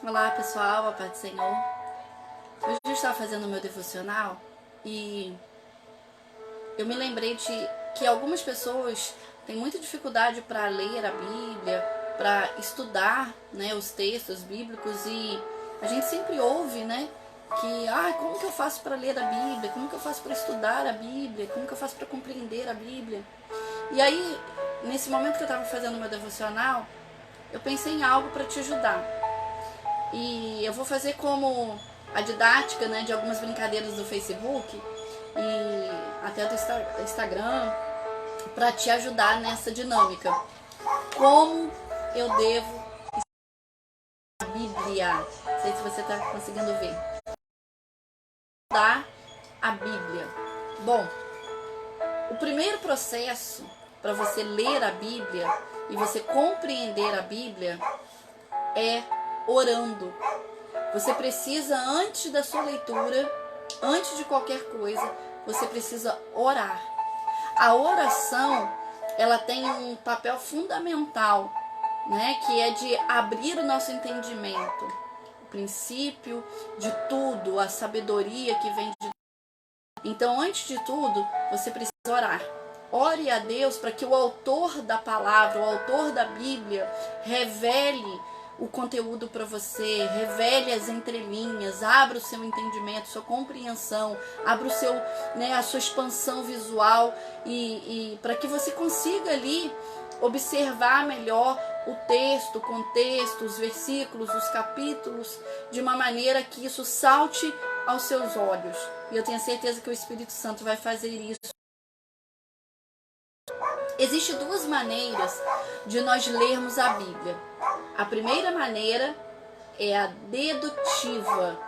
Olá pessoal, a paz do Senhor. Hoje eu estava fazendo o meu devocional e eu me lembrei de que algumas pessoas têm muita dificuldade para ler a Bíblia, para estudar, né, os textos bíblicos, e a gente sempre ouve, né, que como que eu faço para ler a Bíblia, como que eu faço para estudar a Bíblia, como que eu faço para compreender a Bíblia. E aí, nesse momento que eu estava fazendo o meu devocional, eu pensei em algo para te ajudar. E eu vou fazer como a didática, né, de algumas brincadeiras do Facebook e até do Instagram, para te ajudar nessa dinâmica. Como eu devo a Bíblia? Não sei se você está conseguindo ver. Estudar a Bíblia. Bom, o primeiro processo para você ler a Bíblia e você compreender a Bíblia é orando. Você precisa, antes da sua leitura, antes de qualquer coisa, você precisa orar. A oração, ela tem um papel fundamental, né, que é de abrir o nosso entendimento. O princípio de tudo, a sabedoria que vem de Deus. Então, antes de tudo, você precisa orar. Ore a Deus para que o autor da palavra, o autor da Bíblia, revele o conteúdo para você, revele as entrelinhas, abra o seu entendimento, sua compreensão, abra o seu, né, a sua expansão visual e para que você consiga ali observar melhor o texto, o contexto, os versículos, os capítulos, de uma maneira que isso salte aos seus olhos. E eu tenho certeza que o Espírito Santo vai fazer isso. Existem duas maneiras de nós lermos a Bíblia. A primeira maneira é a dedutiva,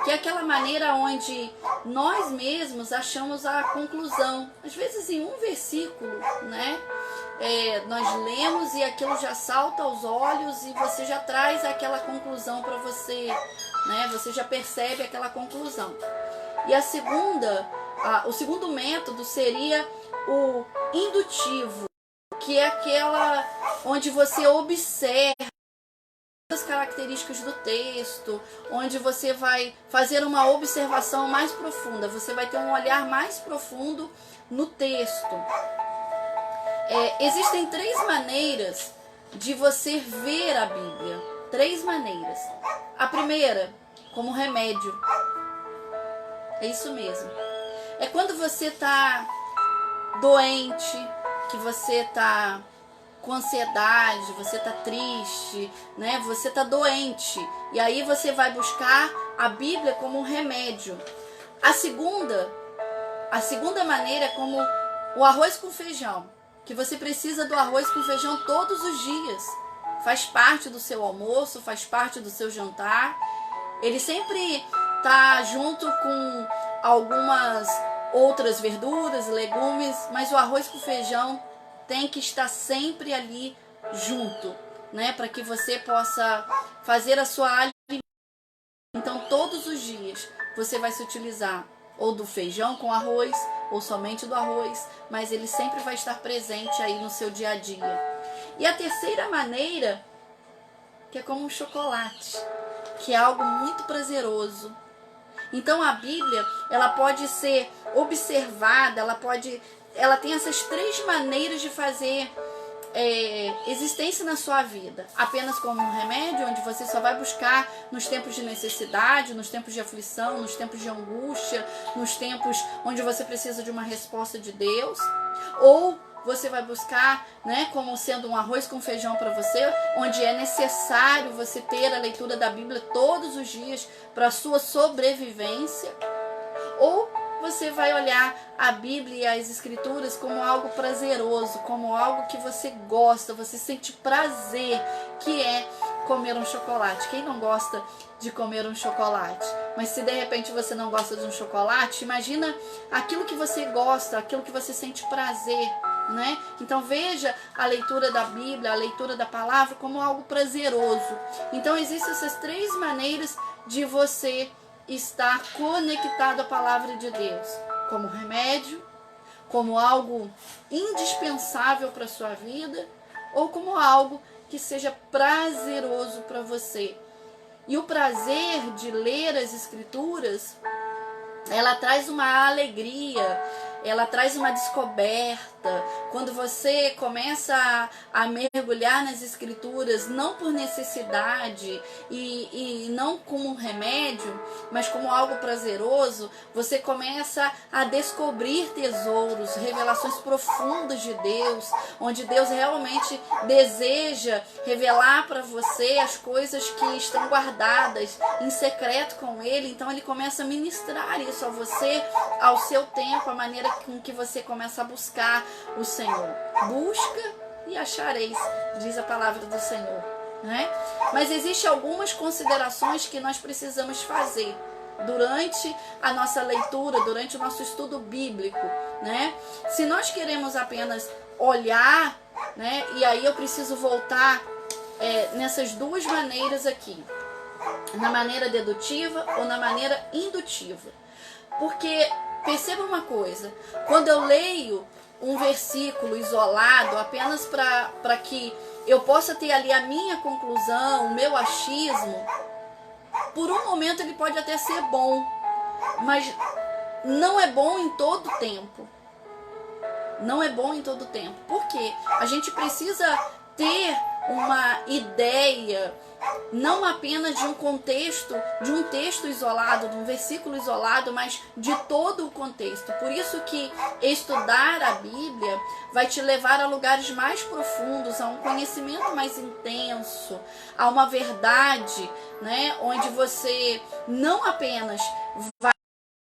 que é aquela maneira onde nós mesmos achamos a conclusão. Às vezes em um versículo, né? Nós lemos e aquilo já salta aos olhos e você já traz aquela conclusão para você, né? Você já percebe aquela conclusão. E o segundo método seria o indutivo, que é aquela onde você observa as características do texto, onde você vai fazer uma observação mais profunda, você vai ter um olhar mais profundo no texto. Existem 3 maneiras de você ver a Bíblia. 3 maneiras. A primeira, como remédio. É isso mesmo. É quando você está doente, que você está com ansiedade, você está triste, né? Você está doente. E aí você vai buscar a Bíblia como um remédio. A segunda maneira é como o arroz com feijão, que você precisa do arroz com feijão todos os dias. Faz parte do seu almoço, faz parte do seu jantar. Ele sempre está junto com algumas outras verduras, legumes, mas o arroz com feijão tem que estar sempre ali junto, né, para que você possa fazer a sua alimentação. Então, todos os dias você vai se utilizar ou do feijão com arroz, ou somente do arroz, mas ele sempre vai estar presente aí no seu dia a dia. E a terceira maneira, que é como um chocolate, que é algo muito prazeroso. Então a Bíblia, ela pode ser observada, ela tem essas 3 maneiras de fazer existência na sua vida. Apenas como um remédio, onde você só vai buscar nos tempos de necessidade, nos tempos de aflição, nos tempos de angústia, nos tempos onde você precisa de uma resposta de Deus. Ou você vai buscar, né, como sendo um arroz com feijão para você, onde é necessário você ter a leitura da Bíblia todos os dias para a sua sobrevivência. Ou você vai olhar a Bíblia e as Escrituras como algo prazeroso, como algo que você gosta, você sente prazer, que é comer um chocolate. Quem não gosta de comer um chocolate? Mas se de repente você não gosta de um chocolate, imagina aquilo que você gosta, aquilo que você sente prazer, né? Então veja a leitura da Bíblia, a leitura da palavra como algo prazeroso. Então existem essas 3 maneiras de você estar conectado à palavra de Deus, como remédio, como algo indispensável para a sua vida, ou como algo que seja prazeroso para você. E o prazer de ler as Escrituras, ela traz uma alegria, ela traz uma descoberta. Quando você começa a mergulhar nas Escrituras, não por necessidade e não como um remédio, mas como algo prazeroso, você começa a descobrir tesouros, revelações profundas de Deus, onde Deus realmente deseja revelar para você as coisas que estão guardadas em secreto com Ele. Então Ele começa a ministrar isso a você, ao seu tempo, a maneira com que você começa a buscar o Senhor. Busca e achareis, diz a palavra do Senhor, né? Mas existem algumas considerações que nós precisamos fazer durante a nossa leitura, durante o nosso estudo bíblico, né? Se nós queremos apenas olhar, né? E aí eu preciso voltar nessas duas maneiras aqui, na maneira dedutiva ou na maneira indutiva. Porque perceba uma coisa, quando eu leio um versículo isolado apenas para que eu possa ter ali a minha conclusão, o meu achismo, por um momento ele pode até ser bom, mas não é bom em todo tempo. Não é bom em todo tempo. Por quê? A gente precisa ter uma ideia, não apenas de um contexto, de um texto isolado, de um versículo isolado, mas de todo o contexto. Por isso que estudar a Bíblia vai te levar a lugares mais profundos, a um conhecimento mais intenso, a uma verdade, né, onde você não apenas vai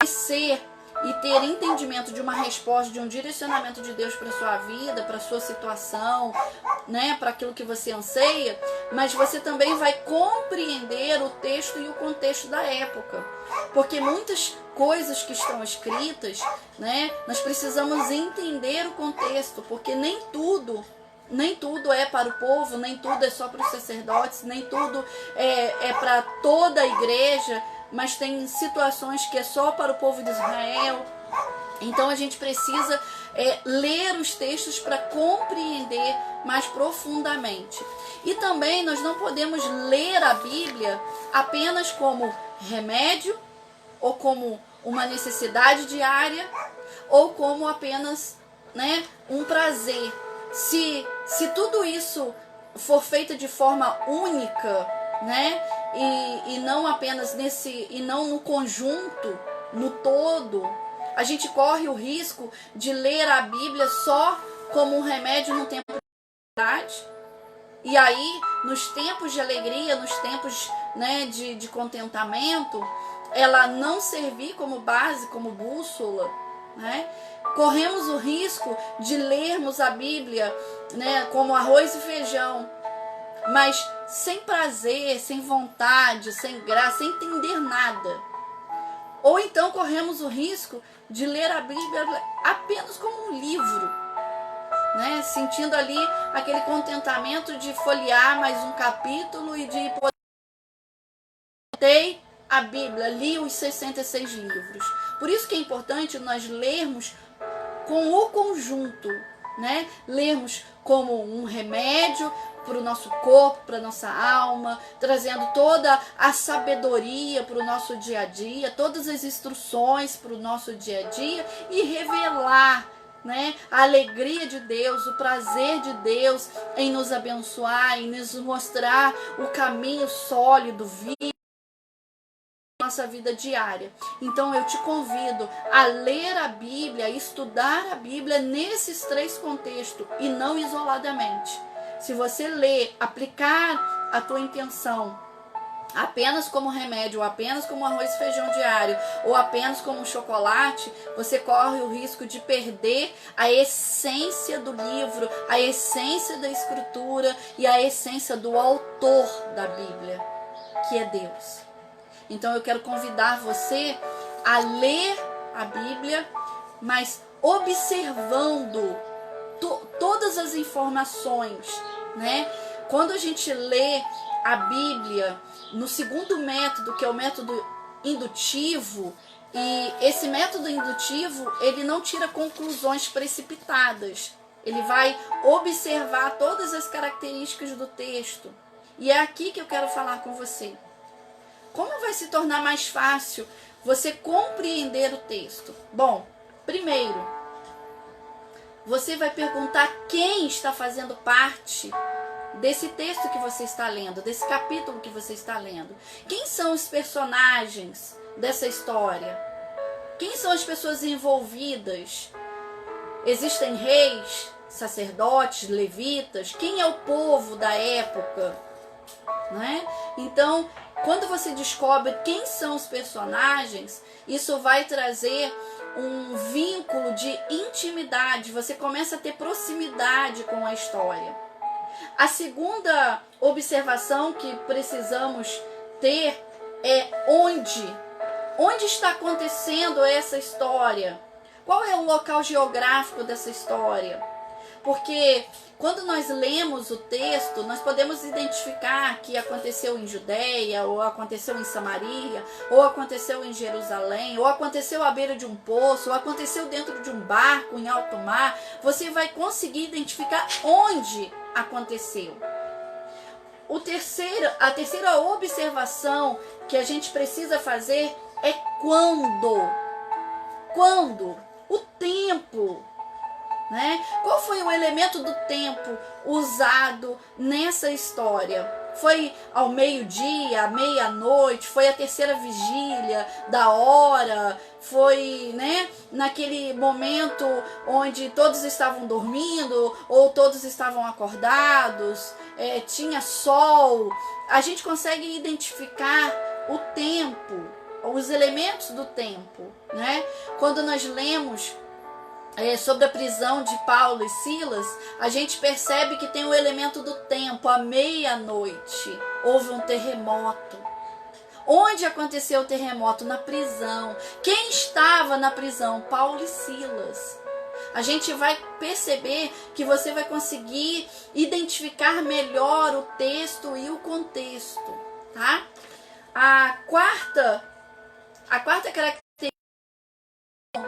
ser e ter entendimento de uma resposta, de um direcionamento de Deus para sua vida, para sua situação, né, para aquilo que você anseia, mas você também vai compreender o texto e o contexto da época, porque muitas coisas que estão escritas, né, nós precisamos entender o contexto, porque nem tudo é para o povo, nem tudo é só para os sacerdotes, nem tudo é para toda a igreja, mas tem situações que é só para o povo de Israel. Então a gente precisa ler os textos para compreender mais profundamente. E também nós não podemos ler a Bíblia apenas como remédio, ou como uma necessidade diária, ou como apenas, né, um prazer. Se tudo isso for feito de forma única, né, e não apenas e não no conjunto, no todo, a gente corre o risco de ler a Bíblia só como um remédio no tempo de dificuldade. E aí, nos tempos de alegria, nos tempos, né, de contentamento, ela não servir como base, como bússola, né? Corremos o risco de lermos a Bíblia, né, como arroz e feijão, mas sem prazer, sem vontade, sem graça, sem entender nada. Ou então corremos o risco de ler a Bíblia apenas como um livro, né? Sentindo ali aquele contentamento de folhear mais um capítulo e de poder a Bíblia, li os 66 livros. Por isso que é importante nós lermos com o conjunto, né? Lermos como um remédio para o nosso corpo, para a nossa alma, trazendo toda a sabedoria para o nosso dia a dia, todas as instruções para o nosso dia a dia e revelar, né, a alegria de Deus, o prazer de Deus em nos abençoar, em nos mostrar o caminho sólido, vivo, nossa vida diária. Então eu te convido a ler a Bíblia, a estudar a Bíblia nesses três contextos e não isoladamente. Se você ler, aplicar a tua intenção apenas como remédio, ou apenas como arroz e feijão diário, ou apenas como chocolate, você corre o risco de perder a essência do livro, a essência da escritura e a essência do autor da Bíblia, que é Deus. Então eu quero convidar você a ler a Bíblia, mas observando todas as informações, né? Quando a gente lê a Bíblia no segundo método, que é o método indutivo, e esse método indutivo, ele não tira conclusões precipitadas. Ele vai observar todas as características do texto. E é aqui que eu quero falar com você. Como vai se tornar mais fácil você compreender o texto? Bom, primeiro, você vai perguntar quem está fazendo parte desse texto que você está lendo, desse capítulo que você está lendo. Quem são os personagens dessa história? Quem são as pessoas envolvidas? Existem reis, sacerdotes, levitas? Quem é o povo da época? Né? Então, quando você descobre quem são os personagens, isso vai trazer um vínculo de intimidade. Você começa a ter proximidade com a história. A segunda observação que precisamos ter é onde está acontecendo essa história? Qual é o local geográfico dessa história? Porque quando nós lemos o texto, nós podemos identificar que aconteceu em Judeia, ou aconteceu em Samaria, ou aconteceu em Jerusalém, ou aconteceu à beira de um poço, ou aconteceu dentro de um barco em alto mar. Você vai conseguir identificar onde aconteceu. A terceira observação que a gente precisa fazer é quando. Quando? O tempo. Né? Qual foi o elemento do tempo usado nessa história? Foi ao meio-dia, à meia-noite, foi a terceira vigília da hora, foi, né, naquele momento onde todos estavam dormindo ou todos estavam acordados, tinha sol. A gente consegue identificar o tempo, os elementos do tempo, né? Quando nós lemos sobre a prisão de Paulo e Silas, a gente percebe que tem o elemento do tempo. À meia-noite houve um terremoto. Onde aconteceu o terremoto? Na prisão. Quem estava na prisão? Paulo e Silas. A gente vai perceber que você vai conseguir identificar melhor o texto e o contexto, tá? A quarta característica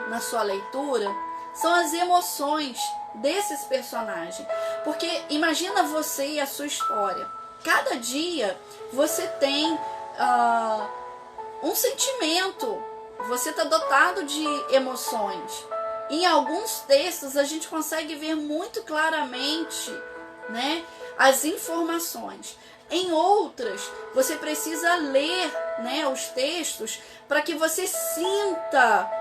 na sua leitura são as emoções desses personagens. Porque imagina você e a sua história. Cada dia você tem um sentimento. Você está dotado de emoções. Em alguns textos a gente consegue ver muito claramente, né, as informações. Em outras, você precisa ler, né, os textos para que você sinta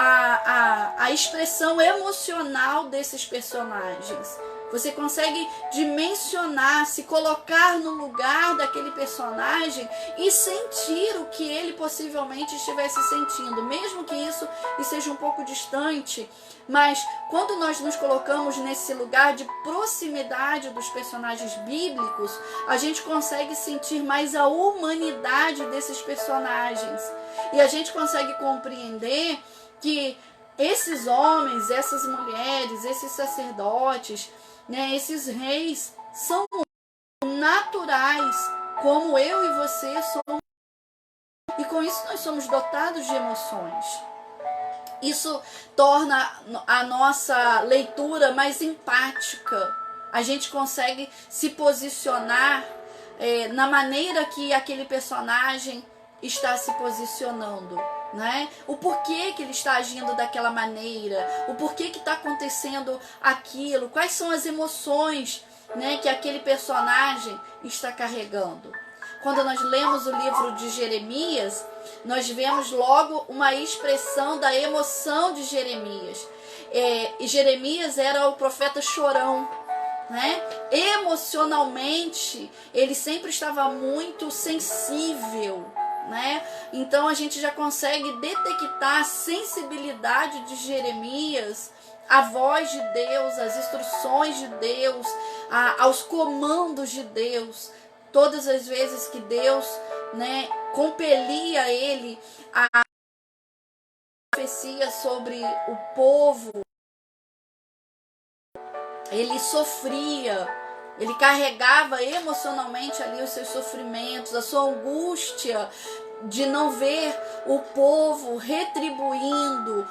a expressão emocional desses personagens. Você consegue dimensionar, se colocar no lugar daquele personagem e sentir o que ele possivelmente estivesse sentindo, mesmo que isso seja um pouco distante. Mas quando nós nos colocamos nesse lugar de proximidade dos personagens bíblicos, a gente consegue sentir mais a humanidade desses personagens. E a gente consegue compreender que esses homens, essas mulheres, esses sacerdotes, né, esses reis são naturais, como eu e você somos. E com isso nós somos dotados de emoções. Isso torna a nossa leitura mais empática. A gente consegue se posicionar na maneira que aquele personagem está se posicionando, né? O porquê que ele está agindo daquela maneira, o porquê que está acontecendo aquilo, quais são as emoções, né, que aquele personagem está carregando. Quando nós lemos o livro de Jeremias, nós vemos logo uma expressão da emoção de Jeremias. E Jeremias era o profeta chorão, né? Emocionalmente, ele sempre estava muito sensível, né? Então a gente já consegue detectar a sensibilidade de Jeremias, a voz de Deus, as instruções de Deus, aos comandos de Deus. Todas as vezes que Deus, né, compelia ele a profecia sobre o povo, ele sofria, ele carregava emocionalmente ali os seus sofrimentos, a sua angústia, de não ver o povo retribuindo,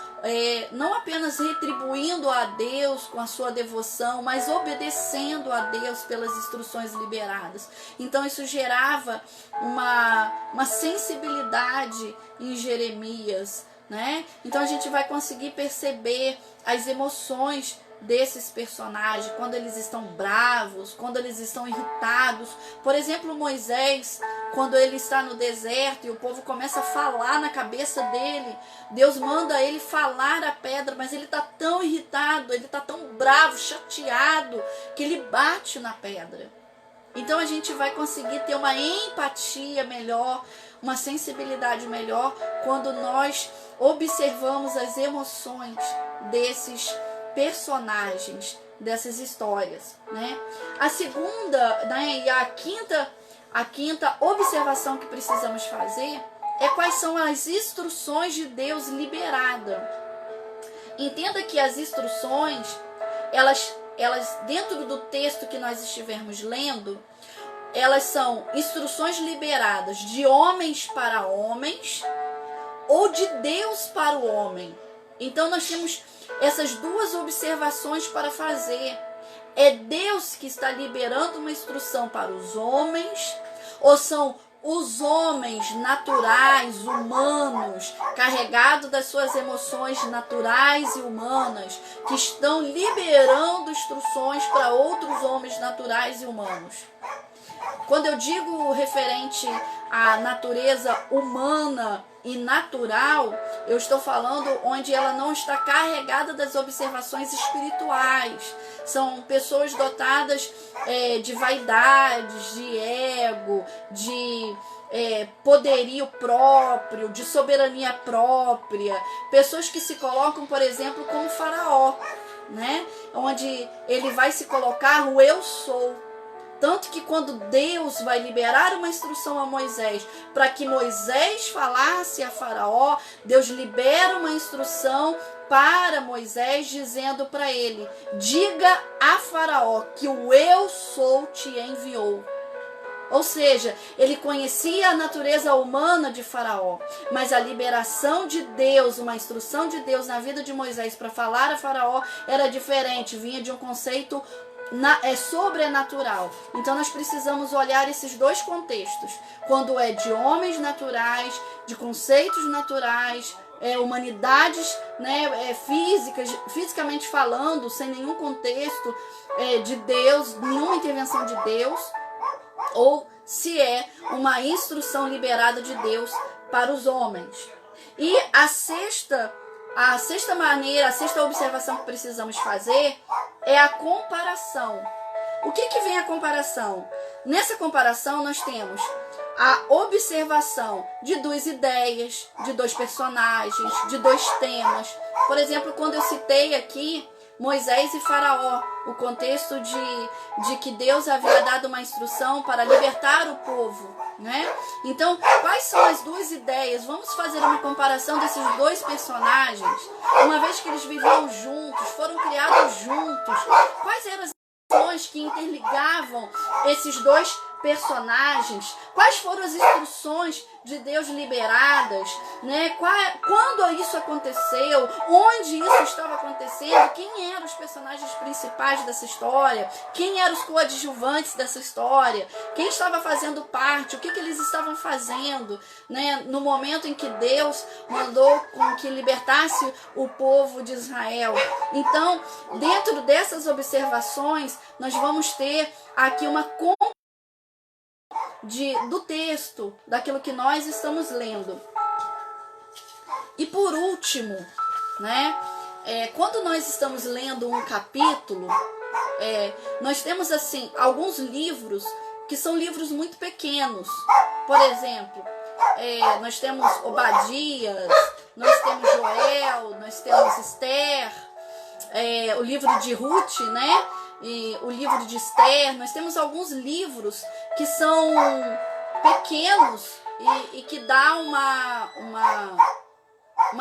não apenas retribuindo a Deus com a sua devoção, mas obedecendo a Deus pelas instruções liberadas. Então isso gerava uma sensibilidade em Jeremias, né? Então a gente vai conseguir perceber as emoções desses personagens, quando eles estão bravos, quando eles estão irritados. Por exemplo, Moisés, quando ele está no deserto e o povo começa a falar na cabeça dele, Deus manda ele falar a pedra, mas ele está tão irritado, ele está tão bravo, chateado, que ele bate na pedra. Então a gente vai conseguir ter uma empatia melhor, uma sensibilidade melhor, quando nós observamos as emoções desses personagens, dessas histórias, né? A segunda, né, e a quinta observação que precisamos fazer é quais são as instruções de Deus liberadas. Entenda que as instruções, elas dentro do texto que nós estivermos lendo, elas são instruções liberadas de homens para homens ou de Deus para o homem. Então nós temos essas duas observações para fazer. É Deus que está liberando uma instrução para os homens, ou são os homens naturais, humanos, carregados das suas emoções naturais e humanas, que estão liberando instruções para outros homens naturais e humanos? Quando eu digo referente à natureza humana e natural, eu estou falando onde ela não está carregada das observações espirituais. São pessoas dotadas de vaidades, de ego, de poderio próprio, de soberania própria. Pessoas que se colocam, por exemplo, como Faraó, né? Onde ele vai se colocar o eu sou. Tanto que quando Deus vai liberar uma instrução a Moisés, para que Moisés falasse a Faraó, Deus libera uma instrução para Moisés, dizendo para ele: diga a Faraó que o eu sou te enviou. Ou seja, ele conhecia a natureza humana de Faraó, mas a liberação de Deus, uma instrução de Deus na vida de Moisés para falar a Faraó era diferente, vinha de um conceito sobrenatural. Então nós precisamos olhar esses dois contextos, quando é de homens naturais, de conceitos naturais, humanidades, né, fisicamente falando, sem nenhum contexto de Deus, nenhuma intervenção de Deus, ou se é uma instrução liberada de Deus para os homens. E a sexta observação que precisamos fazer é a comparação. O que vem a comparação? Nessa comparação nós temos a observação de duas ideias, de dois personagens, de dois temas. Por exemplo, quando eu citei aqui Moisés e Faraó, o contexto de que Deus havia dado uma instrução para libertar o povo, né? Então, quais são as duas ideias? Vamos fazer uma comparação desses dois personagens, uma vez que eles viviam juntos, foram criados juntos. Quais eram as instruções que interligavam esses dois personagens? Quais foram as instruções de Deus liberadas, né? Quando isso aconteceu? Onde isso estava acontecendo? Quem eram os personagens principais dessa história? Quem eram os coadjuvantes dessa história? Quem estava fazendo parte? O que eles estavam fazendo, né? No momento em que Deus mandou com que libertasse o povo de Israel. Então, dentro dessas observações, nós vamos ter aqui uma do texto, daquilo que nós estamos lendo. E por último, né, quando nós estamos lendo um capítulo, nós temos assim alguns livros que são livros muito pequenos. Por exemplo, nós temos Obadias, nós temos Joel, nós temos Esther, o livro de Ruth, né? E o livro de Esther. Nós temos alguns livros que são pequenos e que dá uma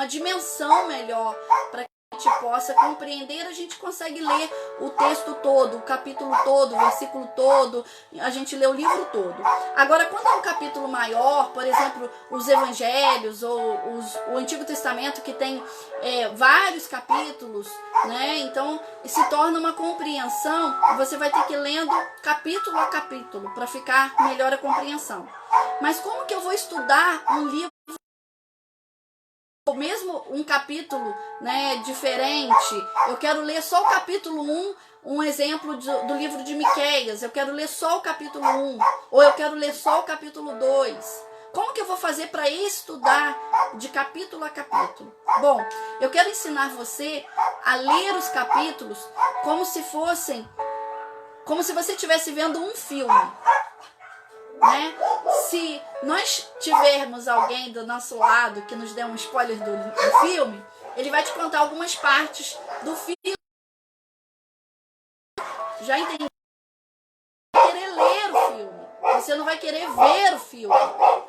dimensão melhor para possa compreender, a gente consegue ler o texto todo, o capítulo todo, o versículo todo, a gente lê o livro todo. Agora, quando é um capítulo maior, por exemplo, os evangelhos ou o Antigo Testamento, que tem vários capítulos, né? Então se torna uma compreensão, você vai ter que ir lendo capítulo a capítulo para ficar melhor a compreensão. Mas como que eu vou estudar um livro, ou mesmo um capítulo, né, diferente? Eu quero ler só o capítulo 1, um exemplo do livro de Miqueias. Eu quero ler só o capítulo 1, ou eu quero ler só o capítulo 2. Como que eu vou fazer para estudar de capítulo a capítulo? Bom, eu quero ensinar você a ler os capítulos como se você estivesse vendo um filme, né? Se nós tivermos alguém do nosso lado que nos der um spoiler do filme, ele vai te contar algumas partes do filme. Já entendi? Você vai querer ler o filme, você não vai querer ver o filme,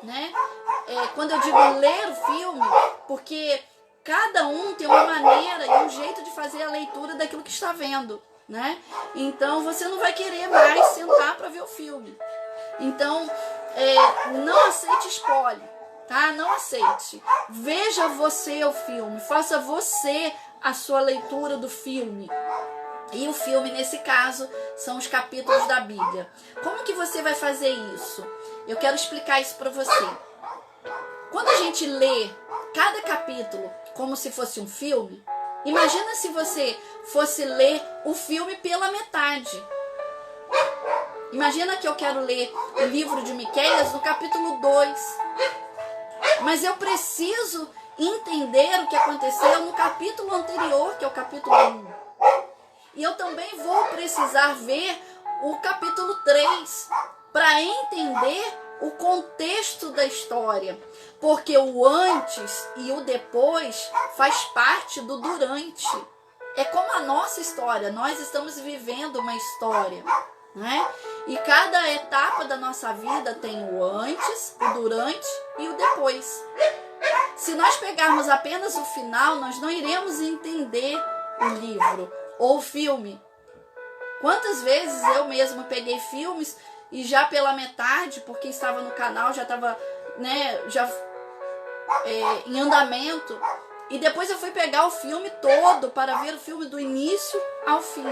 né? Quando eu digo ler o filme, porque cada um tem uma maneira e um jeito de fazer a leitura daquilo que está vendo, né? Então você não vai querer mais sentar para ver o filme. Então, não aceite spoiler, tá? Não aceite. Veja você o filme, faça você a sua leitura do filme. E o filme, nesse caso, são os capítulos da Bíblia. Como que você vai fazer isso? Eu quero explicar isso para você. Quando a gente lê cada capítulo como se fosse um filme, imagina se você fosse ler o filme pela metade. Imagina que eu quero ler o livro de Miqueias no capítulo 2. Mas eu preciso entender o que aconteceu no capítulo anterior, que é o capítulo 1. E eu também vou precisar ver o capítulo 3 para entender o contexto da história. Porque o antes e o depois faz parte do durante. É como a nossa história, nós estamos vivendo uma história, né? E cada etapa da nossa vida tem o antes, o durante e o depois. Se nós pegarmos apenas o final, nós não iremos entender o livro ou o filme. Quantas vezes eu mesma peguei filmes e já pela metade, porque estava no canal, já estava, né, em andamento, e depois eu fui pegar o filme todo para ver o filme do início ao fim.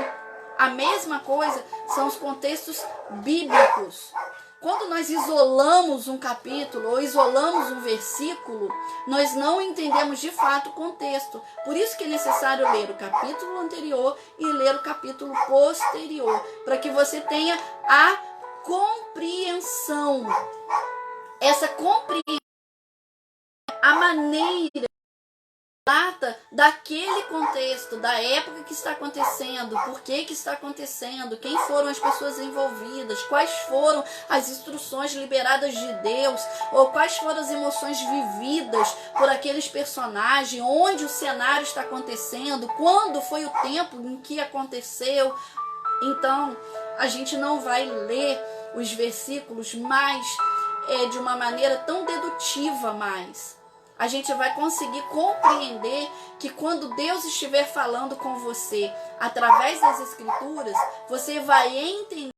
A mesma coisa são os contextos bíblicos. Quando nós isolamos um capítulo ou isolamos um versículo, nós não entendemos de fato o contexto. Por isso que é necessário ler o capítulo anterior e ler o capítulo posterior, para que você tenha a compreensão. Essa compreensão, a maneira trata daquele contexto, da época que está acontecendo, por que está acontecendo, quem foram as pessoas envolvidas, quais foram as instruções liberadas de Deus, ou quais foram as emoções vividas por aqueles personagens, onde o cenário está acontecendo, quando foi o tempo em que aconteceu. Então, a gente não vai ler os versículos mais de uma maneira tão dedutiva mais. A gente vai conseguir compreender que quando Deus estiver falando com você através das Escrituras, você vai entender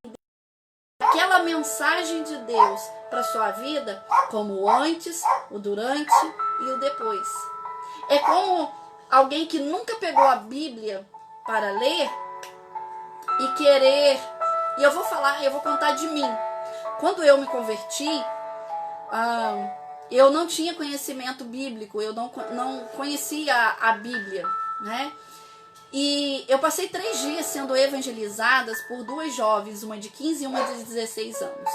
aquela mensagem de Deus para sua vida como o antes, o durante e o depois. É como alguém que nunca pegou a Bíblia para ler e querer... E eu vou contar de mim. Quando eu me converti, eu não tinha conhecimento bíblico, eu não conhecia a Bíblia, né? E eu passei 3 dias sendo evangelizadas por 2 jovens, uma de 15 e uma de 16 anos.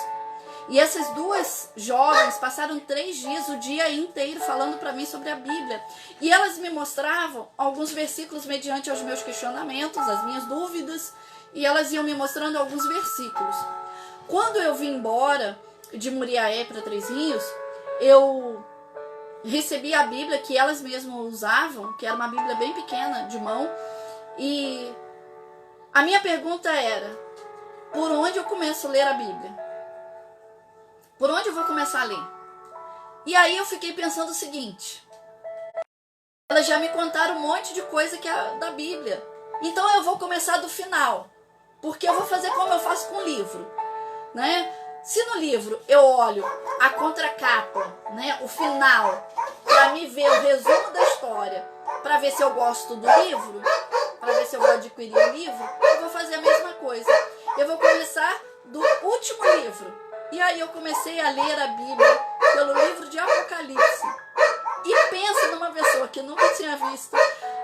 E essas 2 jovens passaram 3 dias, o dia inteiro, falando para mim sobre a Bíblia. E elas me mostravam alguns versículos mediante aos meus questionamentos, as minhas dúvidas, e elas iam me mostrando alguns versículos. Quando eu vim embora de Muriaé para Três Rios, eu recebi a Bíblia que elas mesmas usavam, que era uma Bíblia bem pequena, de mão, e a minha pergunta era: por onde eu começo a ler a Bíblia? Por onde eu vou começar a ler? E aí eu fiquei pensando o seguinte: Elas já me contaram um monte de coisa que é da Bíblia. Então eu vou começar do final, porque eu vou fazer como eu faço com o livro, né? Se no livro eu olho a contracapa, né, o final, para me ver o resumo da história, para ver se eu gosto do livro, para ver se eu vou adquirir o livro, eu vou fazer a mesma coisa. Eu vou começar do último livro. E aí eu comecei a ler a Bíblia pelo livro de Apocalipse. E pensa numa pessoa que nunca tinha visto,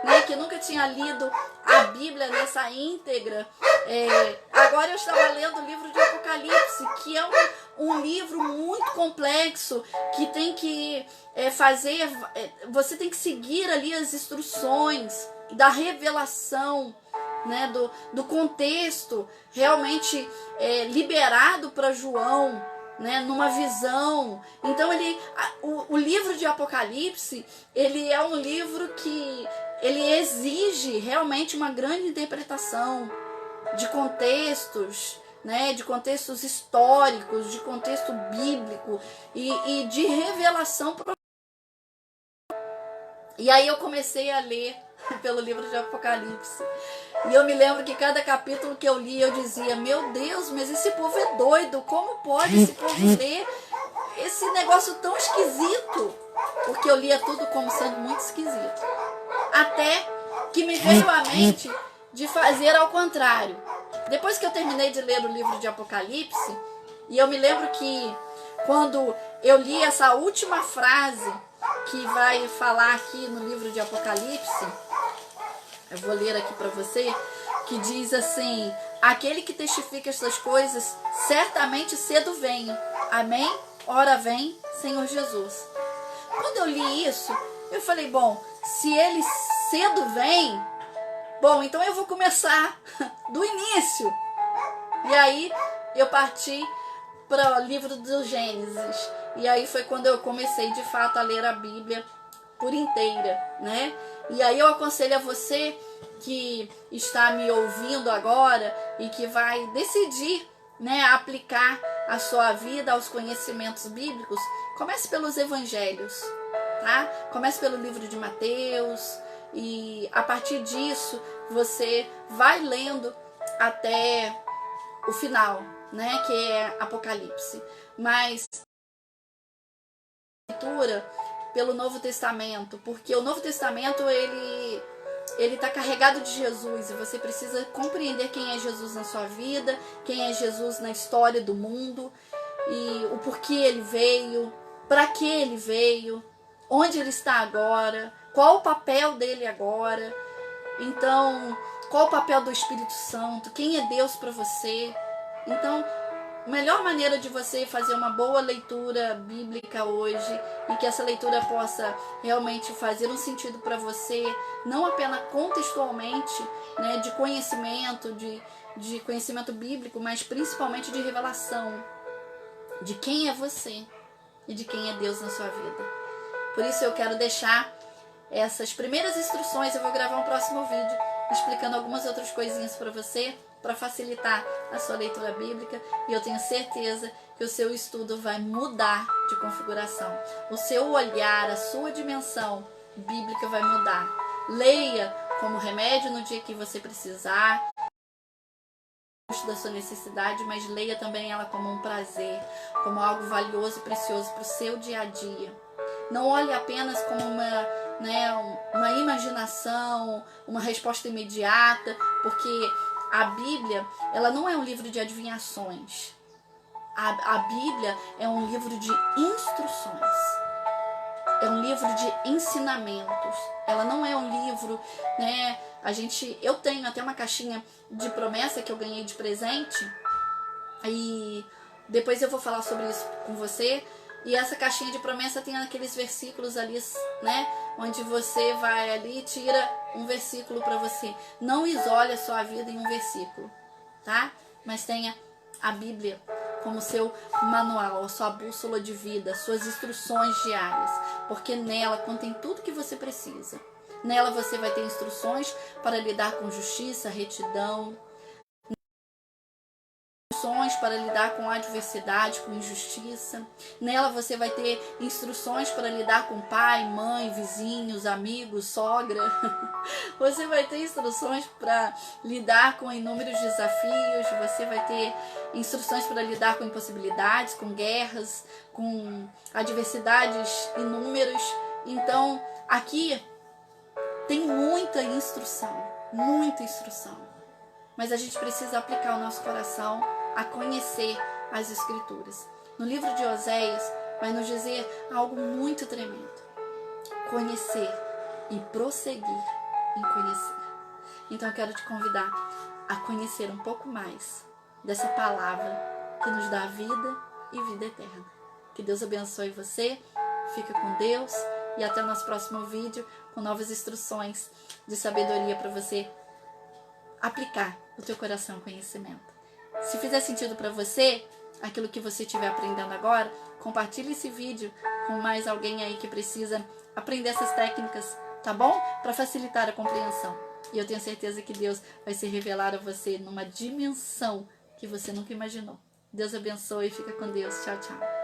né, que nunca tinha lido a Bíblia nessa íntegra. Agora eu estava lendo o livro de Apocalipse, que é um livro muito complexo, que tem que você tem que seguir ali as instruções da revelação, né, do contexto realmente liberado para João, né, numa visão. Então o livro de Apocalipse, ele é um livro que ele exige realmente uma grande interpretação de contextos, né, de contextos históricos, de contexto bíblico e de revelação. E aí eu comecei a ler pelo livro de Apocalipse. E eu me lembro que cada capítulo que eu li, eu dizia: meu Deus, mas esse povo é doido. Como pode esse povo ler esse negócio tão esquisito? Porque eu lia tudo como sendo muito esquisito. Até que me veio à mente de fazer ao contrário. Depois que eu terminei de ler o livro de Apocalipse, e eu me lembro que quando eu li essa última frase que vai falar aqui no livro de Apocalipse, eu vou ler aqui para você, que diz assim: aquele que testifica estas coisas, certamente cedo vem. Amém? Ora vem, Senhor Jesus. Quando eu li isso, eu falei, bom, se ele cedo vem, bom, então eu vou começar do início. E aí eu parti para o livro do Gênesis. E aí foi quando eu comecei de fato a ler a Bíblia por inteira, né? E aí eu aconselho a você que está me ouvindo agora e que vai decidir, né, aplicar a sua vida aos conhecimentos bíblicos, comece pelos evangelhos, tá? Comece pelo livro de Mateus e a partir disso você vai lendo até o final, né, que é Apocalipse. Mas leitura pelo Novo Testamento, porque o Novo Testamento ele está carregado de Jesus e você precisa compreender quem é Jesus na sua vida, quem é Jesus na história do mundo e o porquê ele veio, para que ele veio, onde ele está agora, qual o papel dele agora. Então, qual o papel do Espírito Santo, quem é Deus para você. Então, a melhor maneira de você fazer uma boa leitura bíblica hoje e que essa leitura possa realmente fazer um sentido para você, não apenas contextualmente, né, de conhecimento, de conhecimento bíblico, mas principalmente de revelação de quem é você e de quem é Deus na sua vida. Por isso eu quero deixar essas primeiras instruções. Eu vou gravar um próximo vídeo explicando algumas outras coisinhas para você, para facilitar a sua leitura bíblica, e eu tenho certeza que o seu estudo vai mudar de configuração. O seu olhar, a sua dimensão bíblica vai mudar. Leia como remédio no dia que você precisar, da sua necessidade, mas leia também ela como um prazer, como algo valioso e precioso para o seu dia a dia. Não olhe apenas como uma imaginação, uma resposta imediata, porque a Bíblia, ela não é um livro de adivinhações. A Bíblia é um livro de instruções. É um livro de ensinamentos. Ela não é um livro, né? Eu tenho até uma caixinha de promessa que eu ganhei de presente. E depois eu vou falar sobre isso com você. E essa caixinha de promessa tem aqueles versículos ali, né? Onde você vai ali e tira um versículo para você. Não isole a sua vida em um versículo, tá? Mas tenha a Bíblia como seu manual, a sua bússola de vida, suas instruções diárias. Porque nela contém tudo que você precisa. Nela você vai ter instruções para lidar com justiça, retidão, instruções para lidar com adversidade, com injustiça. Nela você vai ter instruções para lidar com pai, mãe, vizinhos, amigos, sogra. Você vai ter instruções para lidar com inúmeros desafios. Você vai ter instruções para lidar com impossibilidades, com guerras, com adversidades inúmeras. Então, aqui tem muita instrução, muita instrução. Mas a gente precisa aplicar o nosso coração a conhecer as Escrituras. No livro de Oséias vai nos dizer algo muito tremendo. Conhecer e prosseguir em conhecer. Então eu quero te convidar a conhecer um pouco mais dessa palavra que nos dá vida e vida eterna. Que Deus abençoe você, fica com Deus e até o nosso próximo vídeo com novas instruções de sabedoria para você aplicar no teu coração o conhecimento. Se fizer sentido para você, aquilo que você estiver aprendendo agora, compartilhe esse vídeo com mais alguém aí que precisa aprender essas técnicas, tá bom? Para facilitar a compreensão. E eu tenho certeza que Deus vai se revelar a você numa dimensão que você nunca imaginou. Deus abençoe e fica com Deus. Tchau, tchau.